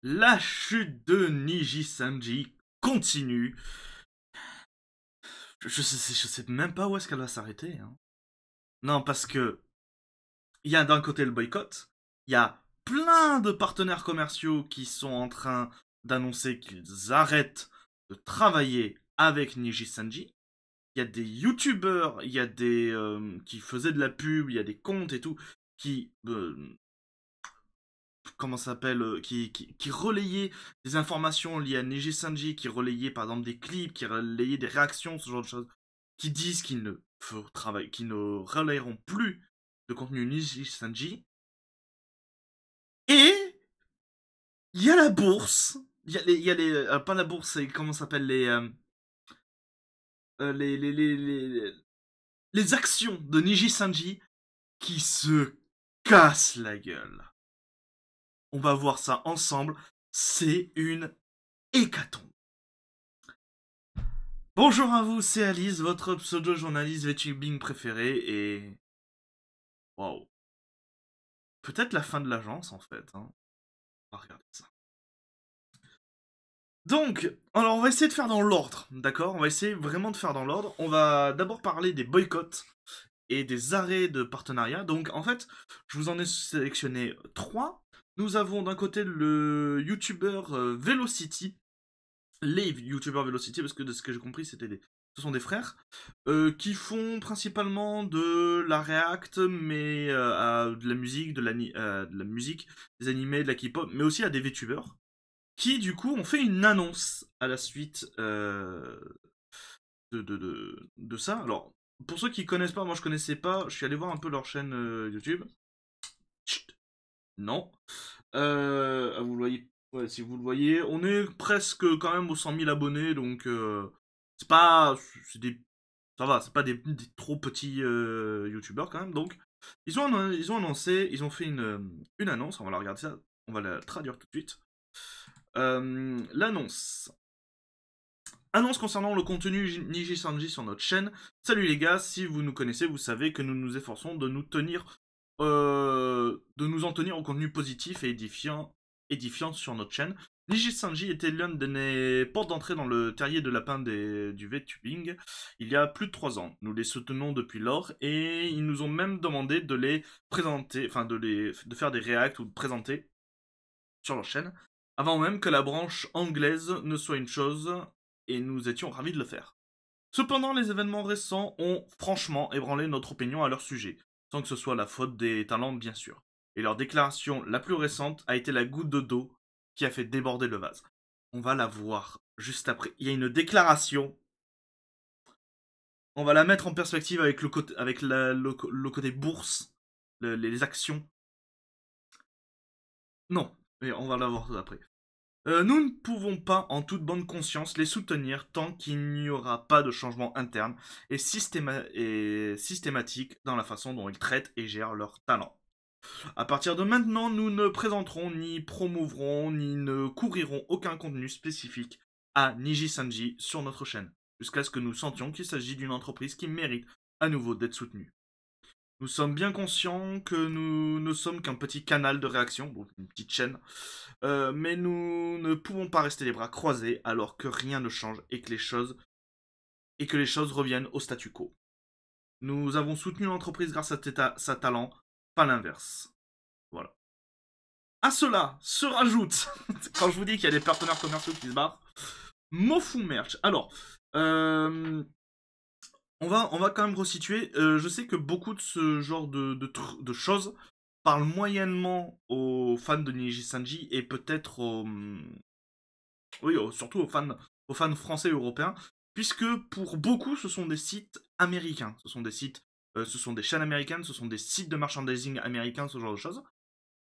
La chute de Niji Sanji continue. Je sais même pas où est-ce qu'elle va s'arrêter. Hein. Non, parce que il y a d'un côté le boycott, il y a plein de partenaires commerciaux qui sont en train d'annoncer qu'ils arrêtent de travailler avec Niji Sanji. Il y a des youtubeurs, il y a des qui faisaient de la pub, il y a des comptes et tout qui comment ça s'appelle, qui relayait des informations liées à Neji Sanji, qui relayait par exemple des clips, qui relayait des réactions, ce genre de choses, qui disent qu'ils ne relayeront plus de contenu Neji Sanji. Et il y a la bourse, pas la bourse, c'est comment ça s'appelle euh, les, les, les, les, les actions de Neji Sanji qui se cassent la gueule. On va voir ça ensemble. C'est une hécatombe. Bonjour à vous, c'est Alice, votre pseudo-journaliste VTubing préféré et... Waouh. Peut-être la fin de l'agence en fait. Hein. On va regarder ça. Donc, alors on va essayer de faire dans l'ordre, d'accord? On va essayer vraiment de faire dans l'ordre. On va d'abord parler des boycotts et des arrêts de partenariat. Donc en fait, je vous en ai sélectionné trois. Nous avons d'un côté le youtubeur Velocity, les youtubeurs Velocity, parce que de ce que j'ai compris, ce sont des frères, qui font principalement de la react, mais à de la musique, de la musique, des animés, de la K-pop, mais aussi à des VTubers, qui du coup ont fait une annonce à la suite de ça. Alors, pour ceux qui connaissent pas, moi je connaissais pas, je suis allé voir un peu leur chaîne YouTube. Chut, non. Vous le voyez. Ouais, si vous le voyez, on est presque quand même aux 100 000 abonnés, donc c'est pas, c'est des, ça va, c'est pas des trop petits youtubeurs quand même. Donc ils ont annoncé, ils ont fait une annonce. On va la regarder ça, on va la traduire tout de suite. L'annonce. Annonce concernant le contenu Niji Sanji sur notre chaîne. Salut les gars, si vous nous connaissez, vous savez que nous nous efforçons de nous en tenir au contenu positif et édifiant sur notre chaîne. Niji Sanji était l'un des portes d'entrée dans le terrier de lapin du VTubing il y a plus de 3 ans. Nous les soutenons depuis lors et ils nous ont même demandé de les présenter, enfin de faire des reacts ou de présenter sur leur chaîne, avant même que la branche anglaise ne soit une chose, et nous étions ravis de le faire. Cependant, les événements récents ont franchement ébranlé notre opinion à leur sujet, sans que ce soit la faute des talents bien sûr. Et leur déclaration la plus récente a été la goutte d'eau qui a fait déborder le vase. On va la voir juste après. Il y a une déclaration. On va la mettre en perspective avec le côté bourse, les actions. Non, mais on va la voir après. Nous ne pouvons pas, en toute bonne conscience, les soutenir tant qu'il n'y aura pas de changement interne et systématique dans la façon dont ils traitent et gèrent leurs talents. À partir de maintenant, nous ne présenterons, ni promouvrons, ni ne couvrirons aucun contenu spécifique à Niji Sanji sur notre chaîne, jusqu'à ce que nous sentions qu'il s'agit d'une entreprise qui mérite à nouveau d'être soutenue. Nous sommes bien conscients que nous ne sommes qu'un petit canal de réaction, donc une petite chaîne, mais nous ne pouvons pas rester les bras croisés alors que rien ne change et que les choses reviennent au statu quo. Nous avons soutenu l'entreprise grâce à sa talent, pas l'inverse. Voilà. À cela se rajoute, quand je vous dis qu'il y a des partenaires commerciaux qui se barrent, Mofu Merch. Alors, on va quand même resituer. Je sais que beaucoup de ce genre de choses parlent moyennement aux fans de Niji Sanji et peut-être oui, surtout aux fans français et européens, puisque pour beaucoup, ce sont des sites américains. Ce sont des chaînes américaines, ce sont des sites de merchandising américains, ce genre de choses.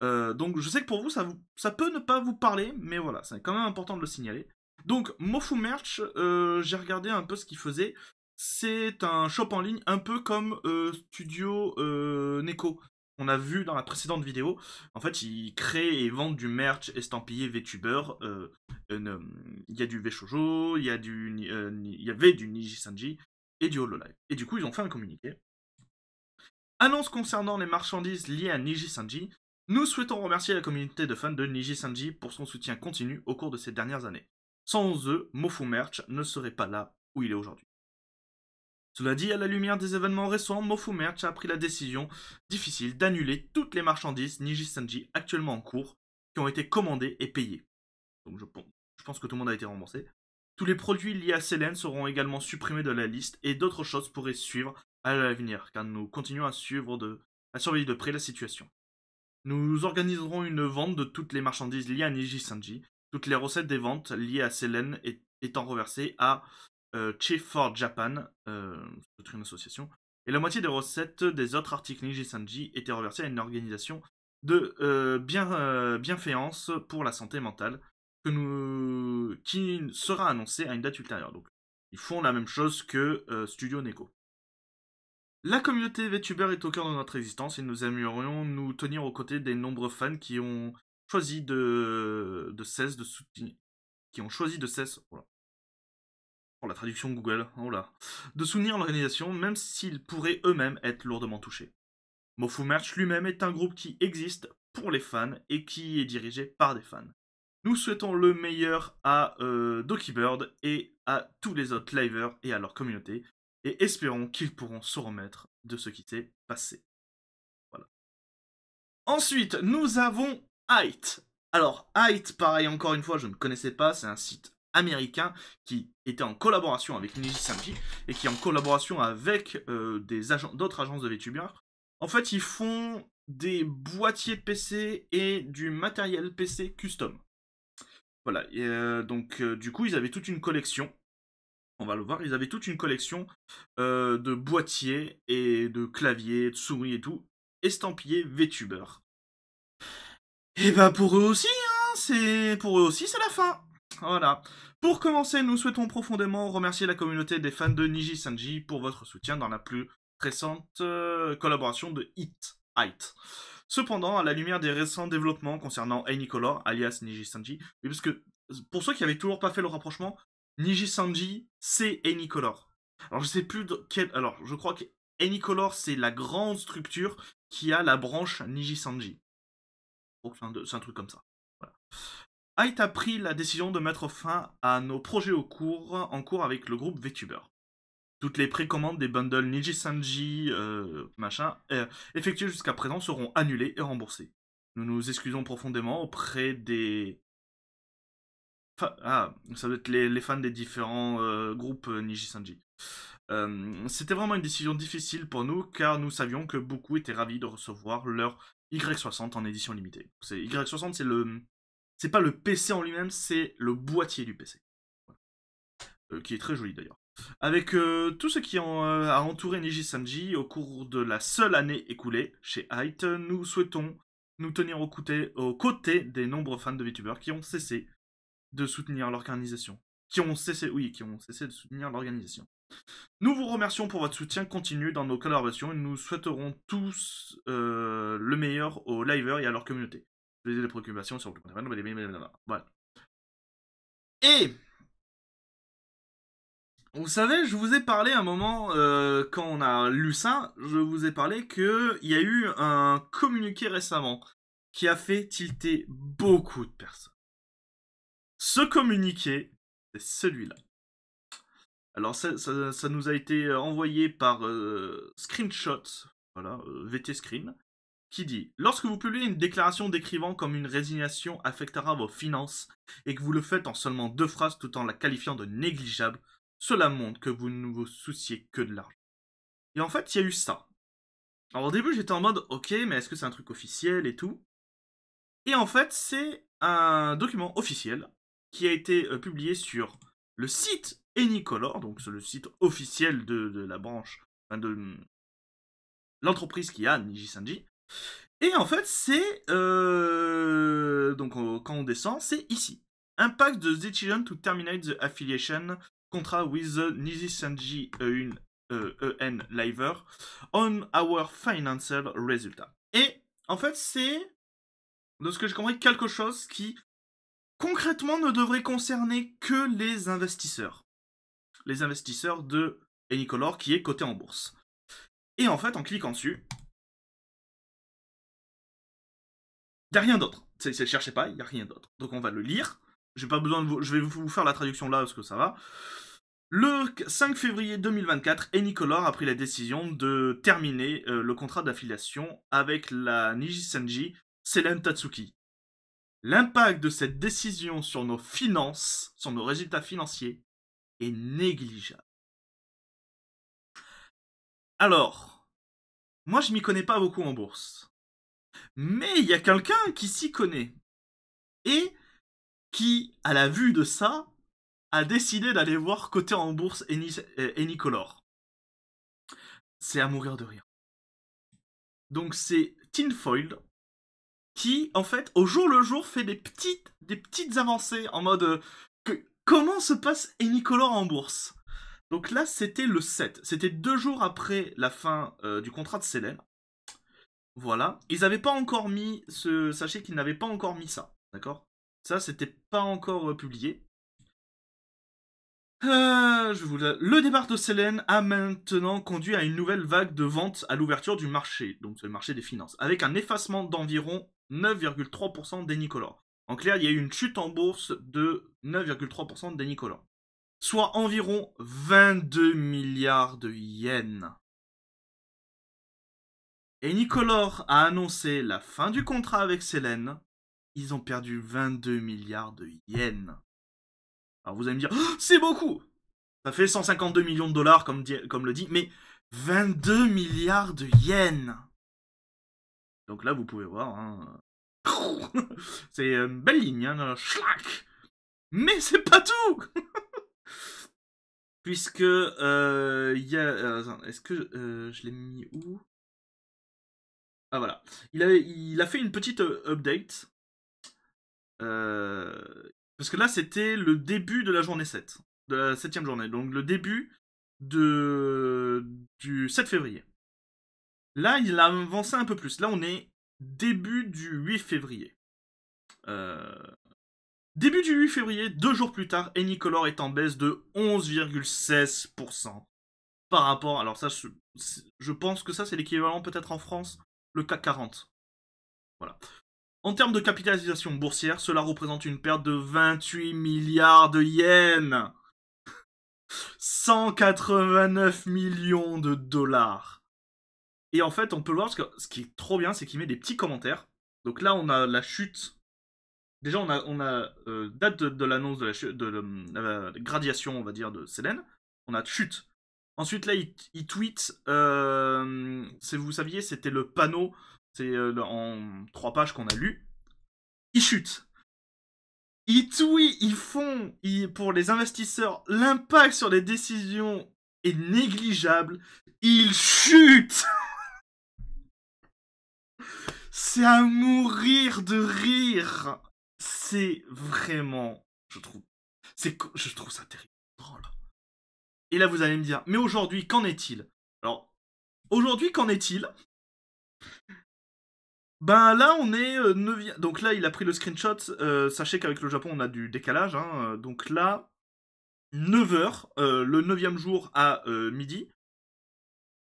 Donc je sais que pour vous, ça peut ne pas vous parler, mais voilà, c'est quand même important de le signaler. Donc Mofu Merch, j'ai regardé un peu ce qu'il faisait. C'est un shop en ligne un peu comme Studio Neko. On a vu dans la précédente vidéo. En fait, ils créent et vendent du merch estampillé VTuber. Il y a du VShojo, il y avait du Niji Sanji et du Hololive. Et du coup, ils ont fait un communiqué. Annonce concernant les marchandises liées à Niji Sanji. Nous souhaitons remercier la communauté de fans de Niji Sanji pour son soutien continu au cours de ces dernières années. Sans eux, Mofu Merch ne serait pas là où il est aujourd'hui. Cela dit, à la lumière des événements récents, Mofu Merch a pris la décision difficile d'annuler toutes les marchandises Niji Sanji actuellement en cours, qui ont été commandées et payées. Donc je pense que tout le monde a été remboursé. Tous les produits liés à Selen seront également supprimés de la liste et d'autres choses pourraient suivre à l'avenir, car nous continuons à surveiller de près la situation. Nous organiserons une vente de toutes les marchandises liées à Niji Sanji, toutes les recettes des ventes liées à Selen étant reversées à Chief for Japan, c'est une association, et la moitié des recettes des autres articles Niji Sanji étaient reversées à une organisation de bienfaisance pour la santé mentale qui sera annoncée à une date ultérieure. Donc, ils font la même chose que Studio Neko. La communauté VTuber est au cœur de notre existence et nous aimerions nous tenir aux côtés des nombreux fans qui ont choisi de cesse de soutenir. Qui ont choisi de cesse. Voilà. Pour la traduction Google, oh là. De soutenir l'organisation, même s'ils pourraient eux-mêmes être lourdement touchés. Mofu Merch lui-même est un groupe qui existe pour les fans et qui est dirigé par des fans. Nous souhaitons le meilleur à Doki Bird et à tous les autres livers et à leur communauté, et espérons qu'ils pourront se remettre de ce qui s'est passé. Voilà. Ensuite, nous avons Height. Alors, Height, pareil, encore une fois, je ne connaissais pas, c'est un site américain qui était en collaboration avec Niji Sanji et qui est en collaboration avec d'autres agences de VTuber. En fait, ils font des boîtiers PC et du matériel PC custom. Voilà, et donc du coup, ils avaient toute une collection. On va le voir, ils avaient toute une collection de boîtiers et de claviers, de souris et tout, estampillés VTuber. Et bah pour eux aussi, hein, c'est la fin. Voilà. Pour commencer, nous souhaitons profondément remercier la communauté des fans de Niji Sanji pour votre soutien dans la plus récente collaboration de Height. Cependant, à la lumière des récents développements concernant Color, alias Niji Sanji, parce que pour ceux qui avaient toujours pas fait le rapprochement, Niji Sanji, c'est Color. Alors je sais plus de quel. Alors je crois que Color, c'est la grande structure qui a la branche Niji Sanji. C'est un truc comme ça. Voilà. Height a pris la décision de mettre fin à nos projets en cours avec le groupe VTuber. Toutes les précommandes des bundles Niji Sanji, effectuées jusqu'à présent seront annulées et remboursées. Nous nous excusons profondément auprès des... ça doit être les fans des différents groupes Niji Sanji. C'était vraiment une décision difficile pour nous car nous savions que beaucoup étaient ravis de recevoir leur Y60 en édition limitée. Y60, c'est pas le PC en lui-même, c'est le boîtier du PC. Qui est très joli d'ailleurs. Avec tout ce qui a entouré Niji Sanji au cours de la seule année écoulée chez Height, nous souhaitons nous tenir aux côtés des nombreux fans de VTuber qui ont cessé de soutenir l'organisation. Qui ont cessé de soutenir l'organisation. Nous vous remercions pour votre soutien continu dans nos collaborations et nous souhaiterons tous le meilleur aux livers et à leur communauté. Les préoccupations sur le voilà. Et vous savez, je vous ai parlé un moment, quand on a lu ça, je vous ai parlé qu'il y a eu un communiqué récemment qui a fait tilter beaucoup de personnes. Ce communiqué, c'est celui-là. Alors ça nous a été envoyé par Screenshot, voilà, VT Screen, qui dit « Lorsque vous publiez une déclaration décrivant comme une résignation affectera vos finances et que vous le faites en seulement 2 phrases tout en la qualifiant de négligeable, cela montre que vous ne vous souciez que de l'argent. » Et en fait, il y a eu ça. Alors au début, j'étais en mode « Ok, mais est-ce que c'est un truc officiel et tout ?» Et en fait, c'est un document officiel qui a été publié sur le site Anycolor, donc c'est le site officiel de la branche, enfin de l'entreprise qui a Niji Sanji. Et en fait, c'est donc quand on descend, c'est ici. Impact the decision to terminate the affiliation contract with the Niji Sanji EN Liver on our financial results. Et en fait, c'est, de ce que j'ai compris, quelque chose qui concrètement ne devrait concerner que les investisseurs. Les investisseurs de Anycolor qui est coté en bourse. Et en fait, en cliquant dessus, n'y a rien d'autre. Cherchez pas, il n'y a rien d'autre. Donc on va le lire. J'ai pas besoin de vous... Je vais vous faire la traduction là, parce que ça va. Le 5 février 2024, Enicolor a pris la décision de terminer le contrat d'affiliation avec la Niji Sanji Selen Tatsuki. L'impact de cette décision sur nos finances, sur nos résultats financiers, est négligeable. Alors, moi je m'y connais pas beaucoup en bourse. Mais il y a quelqu'un qui s'y connaît. Et qui, à la vue de ça, a décidé d'aller voir coter en bourse Enicolor. C'est à mourir de rire. Donc c'est Tinfoil qui, en fait, au jour le jour, fait des petites avancées en mode comment se passe Enicolor en bourse. Donc là, c'était le 7. C'était 2 jours après la fin du contrat de Selen. Voilà. Ils n'avaient pas encore mis Sachez qu'ils n'avaient pas encore mis ça. D'accord? Ça, c'était pas encore publié. Le départ de Selen a maintenant conduit à une nouvelle vague de ventes à l'ouverture du marché, donc c'est le marché des finances, avec un effacement d'environ 9,3% d'Enicolor. En clair, il y a eu une chute en bourse de 9,3% d'Enicolor, soit environ 22 milliards de yens. Enicolor a annoncé la fin du contrat avec Selen. Ils ont perdu 22 milliards de yens. Alors vous allez me dire, oh, c'est beaucoup. Ça fait 152 millions de dollars, comme le dit, mais 22 milliards de yens. Donc là, vous pouvez voir, hein. C'est une belle ligne, hein, schlack. Mais c'est pas tout. Puisque il y a... Est-ce que je l'ai mis où? Ah voilà. Il a fait une petite update. Parce que là, c'était le début de la journée 7. De la 7ème journée. Donc le début du 7 février. Là, il a avancé un peu plus. Là, on est début du 8 février. Début du 8 février, 2 jours plus tard, Enicolor est en baisse de 11,16%. Par rapport... Alors ça, je pense que ça, c'est l'équivalent peut-être en France, le CAC 40. Voilà. En termes de capitalisation boursière, cela représente une perte de 28 milliards de yens. 189 millions de dollars. Et en fait, on peut le voir, parce que ce qui est trop bien, c'est qu'il met des petits commentaires. Donc là, on a la chute. Déjà, on a date de l'annonce de la gradation, on va dire, de Selen. On a chute. Ensuite, là, il tweet. Vous saviez, c'était le panneau. C'est en 3 pages qu'on a lu. Ils chutent. Ils tweetent, pour les investisseurs, l'impact sur les décisions est négligeable. Ils chutent. C'est à mourir de rire. C'est vraiment, je trouve ça terrible. Drôle. Et là, vous allez me dire, mais aujourd'hui, qu'en est-il? Alors, aujourd'hui, qu'en est-il? Ben là, on est 9e. Donc là, il a pris le screenshot. Sachez qu'avec le Japon, on a du décalage. Hein. Donc là, 9h, le 9e jour à midi.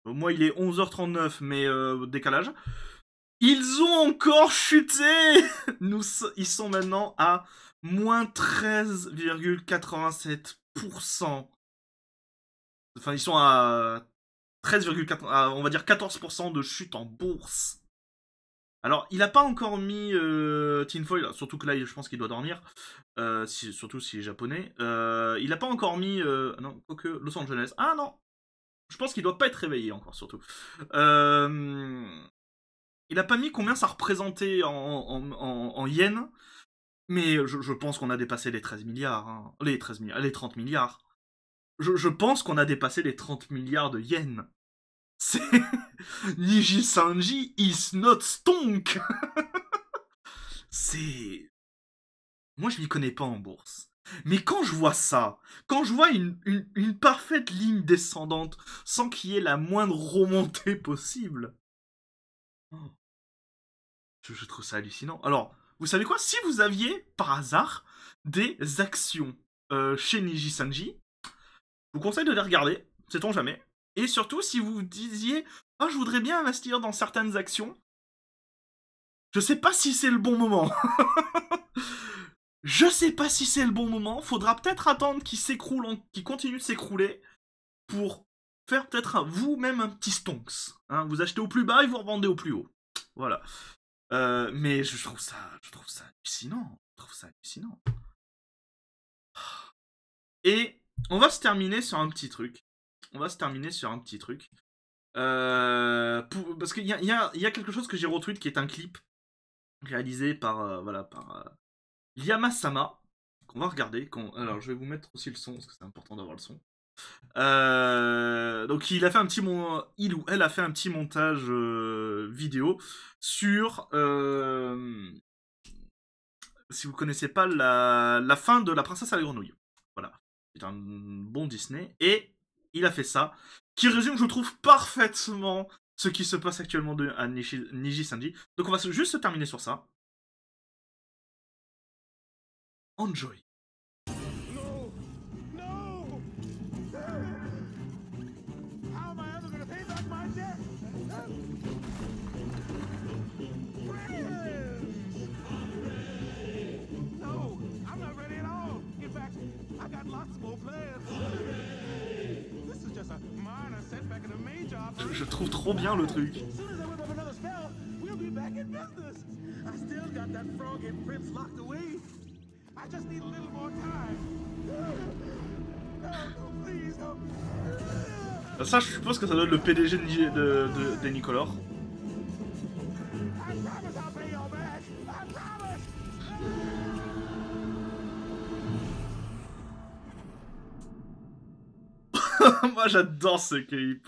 Moi, il est 11h39, mais décalage. Ils ont encore chuté. Ils sont maintenant à moins 13,87%. Enfin, ils sont à 13,4%, on va dire 14% de chute en bourse. Alors, il n'a pas encore mis Tinfoil, surtout que là, je pense qu'il doit dormir, surtout s'il est japonais. Il n'a pas encore mis... non, quoique, Los Angeles. Ah non, je pense qu'il doit pas être réveillé encore, surtout. Il n'a pas mis combien ça représentait en yens, mais je pense qu'on a dépassé les 13 milliards. Hein. Les 30 milliards. Je pense qu'on a dépassé les 30 milliards de yens. C'est... Niji Sanji is not stonk. C'est... Moi, je m'y connais pas en bourse. Mais quand je vois ça, quand je vois une parfaite ligne descendante, sans qu'il y ait la moindre remontée possible... Je trouve ça hallucinant. Alors, vous savez quoi? Si vous aviez, par hasard, des actions chez Niji Sanji, je vous conseille de les regarder, sait-on jamais. Et surtout, si vous disiez « Ah, je voudrais bien investir dans certaines actions », Je sais pas si c'est le bon moment. Je sais pas si c'est le bon moment. Faudra peut-être attendre qu'il s'écroule, qu'il continue de s'écrouler pour faire peut-être vous-même un petit stonks. Hein, vous achetez au plus bas et vous revendez au plus haut. Voilà. Mais je trouve ça hallucinant. Je trouve ça hallucinant. Et on va se terminer sur un petit truc. Parce qu'il y a quelque chose que j'ai retweet qui est un clip réalisé par Liama-sama, qu'on va regarder. Alors, je vais vous mettre aussi le son, parce que c'est important d'avoir le son. Donc, il ou elle a fait un petit montage vidéo sur... si vous connaissez pas la fin de La Princesse à la Grenouille. Voilà. C'est un bon Disney. Et il a fait ça, qui résume, je trouve, parfaitement ce qui se passe actuellement à Niji-Sanji. Donc, on va juste se terminer sur ça. Enjoy. No! No! How am I ever gonna pay back my debt? Friends! No, I'm not ready at all. In fact, I got lots more plans. This is just a minor setback in a major operation. Je trouve trop bien le truc. As soon as I whip up another spell, we'll be back in business. I still got that frog and prince locked away. I just need a little more time. No, please, no. Ça, je suppose que ça doit être le PDG de Nicolor. I promise I'll pay y'all back. I promise. Moi, j'adore ce clip.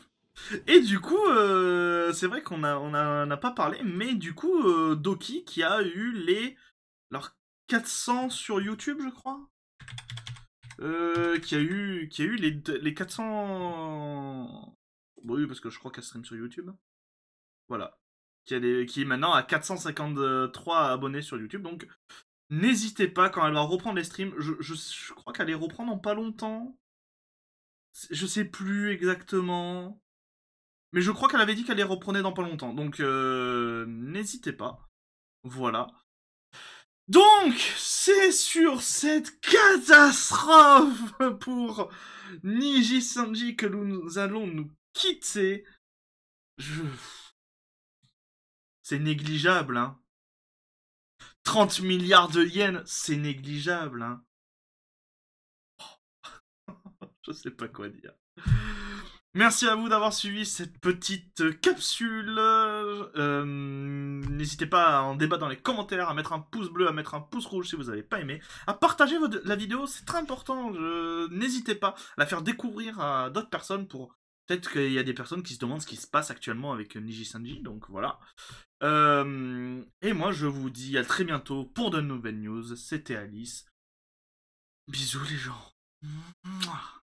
Et du coup, c'est vrai qu'on n'a pas parlé, mais du coup, Doki qui a eu alors 400 sur YouTube, je crois. Qui a eu les 400. Bon, oui, parce que je crois qu'elle stream sur YouTube. Voilà. Qui est maintenant à 453 abonnés sur YouTube. Donc, n'hésitez pas quand elle va reprendre les streams. Je crois qu'elle les reprend dans pas longtemps. Je sais plus exactement. Mais je crois qu'elle avait dit qu'elle les reprenait dans pas longtemps. Donc, n'hésitez pas. Voilà. Donc, c'est sur cette catastrophe pour Niji-Sanji que nous allons nous quitter. C'est négligeable, hein. 30 milliards de yens, c'est négligeable, hein. Je sais pas quoi dire. Merci à vous d'avoir suivi cette petite capsule. N'hésitez pas à en débattre dans les commentaires, à mettre un pouce bleu, à mettre un pouce rouge si vous n'avez pas aimé, à partager la vidéo, c'est très important. N'hésitez pas à la faire découvrir à d'autres personnes pour... Peut-être qu'il y a des personnes qui se demandent ce qui se passe actuellement avec Niji-Sanji, donc voilà. Et moi, je vous dis à très bientôt pour de nouvelles news. C'était Alice. Bisous les gens. Mouah.